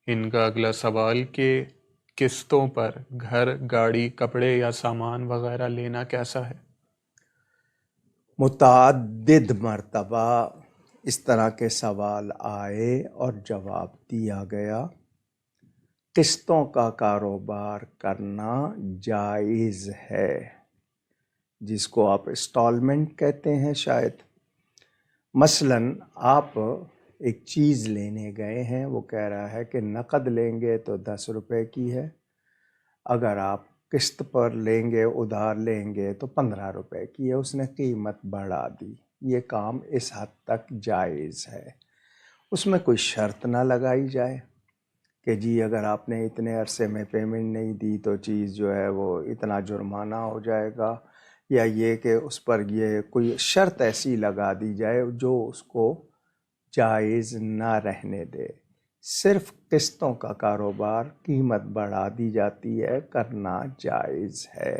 ان کا اگلا سوال کہ قسطوں پر گھر، گاڑی، کپڑے یا سامان وغیرہ لینا کیسا ہے؟ متعدد مرتبہ اس طرح کے سوال آئے اور جواب دیا گیا۔ قسطوں کا کاروبار کرنا جائز ہے، جس کو آپ انسٹالمنٹ کہتے ہیں شاید۔ مثلاً آپ ایک چیز لینے گئے ہیں، وہ کہہ رہا ہے کہ نقد لیں گے تو 10 روپے کی ہے، اگر آپ قسط پر لیں گے، ادھار لیں گے تو 15 روپے کی ہے۔ اس نے قیمت بڑھا دی۔ یہ کام اس حد تک جائز ہے۔ اس میں کوئی شرط نہ لگائی جائے کہ جی اگر آپ نے اتنے عرصے میں پیمنٹ نہیں دی تو چیز جو ہے وہ اتنا جرمانہ ہو جائے گا، یا یہ کہ اس پر یہ کوئی شرط ایسی لگا دی جائے جو اس کو جائز نہ رہنے دے۔ صرف قسطوں کا کاروبار قیمت بڑھا دی جاتی ہے، کرنا جائز ہے،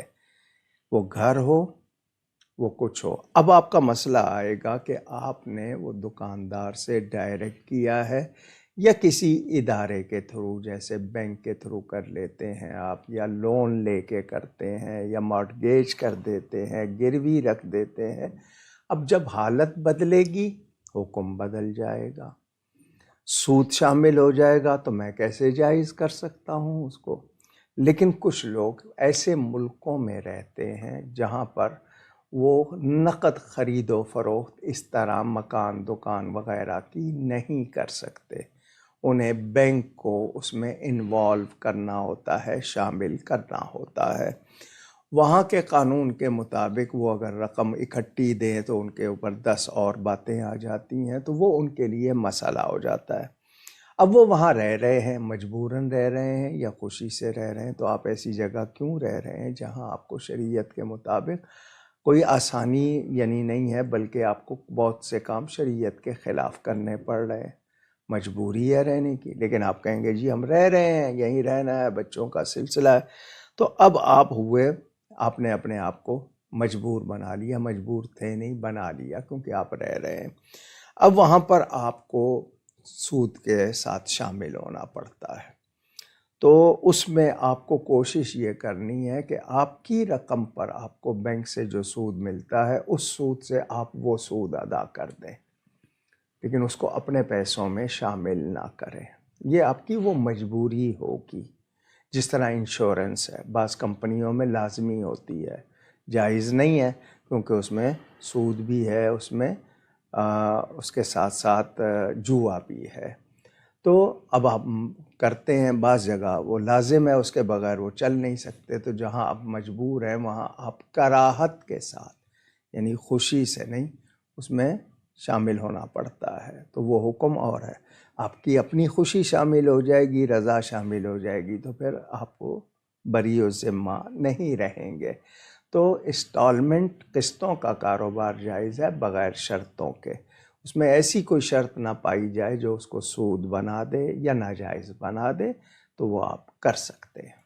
وہ گھر ہو وہ کچھ ہو۔ اب آپ کا مسئلہ آئے گا کہ آپ نے وہ دکاندار سے ڈائریکٹ کیا ہے یا کسی ادارے کے تھرو، جیسے بینک کے تھرو کر لیتے ہیں آپ، یا لون لے کے کرتے ہیں، یا مارٹگیج کر دیتے ہیں، گروی رکھ دیتے ہیں۔ اب جب حالت بدلے گی حکم بدل جائے گا، سود شامل ہو جائے گا، تو میں کیسے جائز کر سکتا ہوں اس کو؟ لیکن کچھ لوگ ایسے ملکوں میں رہتے ہیں جہاں پر وہ نقد خرید و فروخت اس طرح مکان، دکان وغیرہ کی نہیں کر سکتے، انہیں بینک کو اس میں انوالو کرنا ہوتا ہے، شامل کرنا ہوتا ہے۔ وہاں کے قانون کے مطابق وہ اگر رقم اکٹھی دیں تو ان کے اوپر 10 اور باتیں آ جاتی ہیں، تو وہ ان کے لیے مسئلہ ہو جاتا ہے۔ اب وہ وہاں رہ رہے ہیں، مجبوراً رہ رہے ہیں یا خوشی سے رہ رہے ہیں، تو آپ ایسی جگہ کیوں رہ رہے ہیں جہاں آپ کو شریعت کے مطابق کوئی آسانی یعنی نہیں ہے، بلکہ آپ کو بہت سے کام شریعت کے خلاف کرنے پڑ رہے ہیں، مجبوری ہے رہنے کی۔ لیکن آپ کہیں گے جی ہم رہ رہے ہیں، یہیں رہنا ہے، بچوں کا سلسلہ ہے، تو اب آپ نے اپنے آپ کو مجبور بنا لیا، مجبور تھے نہیں، بنا لیا، کیونکہ آپ رہ رہے ہیں۔ اب وہاں پر آپ کو سود کے ساتھ شامل ہونا پڑتا ہے، تو اس میں آپ کو کوشش یہ کرنی ہے کہ آپ کی رقم پر آپ کو بینک سے جو سود ملتا ہے اس سود سے آپ وہ سود ادا کر دیں، لیکن اس کو اپنے پیسوں میں شامل نہ کریں۔ یہ آپ کی وہ مجبوری ہوگی، جس طرح انشورنس ہے، بعض کمپنیوں میں لازمی ہوتی ہے، جائز نہیں ہے کیونکہ اس میں سود بھی ہے، اس میں اس کے ساتھ ساتھ جوا بھی ہے۔ تو اب آپ کرتے ہیں، بعض جگہ وہ لازم ہے، اس کے بغیر وہ چل نہیں سکتے، تو جہاں آپ مجبور ہیں وہاں آپ کراہت کے ساتھ، یعنی خوشی سے نہیں، اس میں شامل ہونا پڑتا ہے، تو وہ حکم اور ہے۔ آپ کی اپنی خوشی شامل ہو جائے گی، رضا شامل ہو جائے گی، تو پھر آپ کو بری و ذمہ نہیں رہیں گے۔ تو انسٹالمنٹ قسطوں کا کاروبار جائز ہے بغیر شرطوں کے، اس میں ایسی کوئی شرط نہ پائی جائے جو اس کو سود بنا دے یا ناجائز بنا دے، تو وہ آپ کر سکتے ہیں۔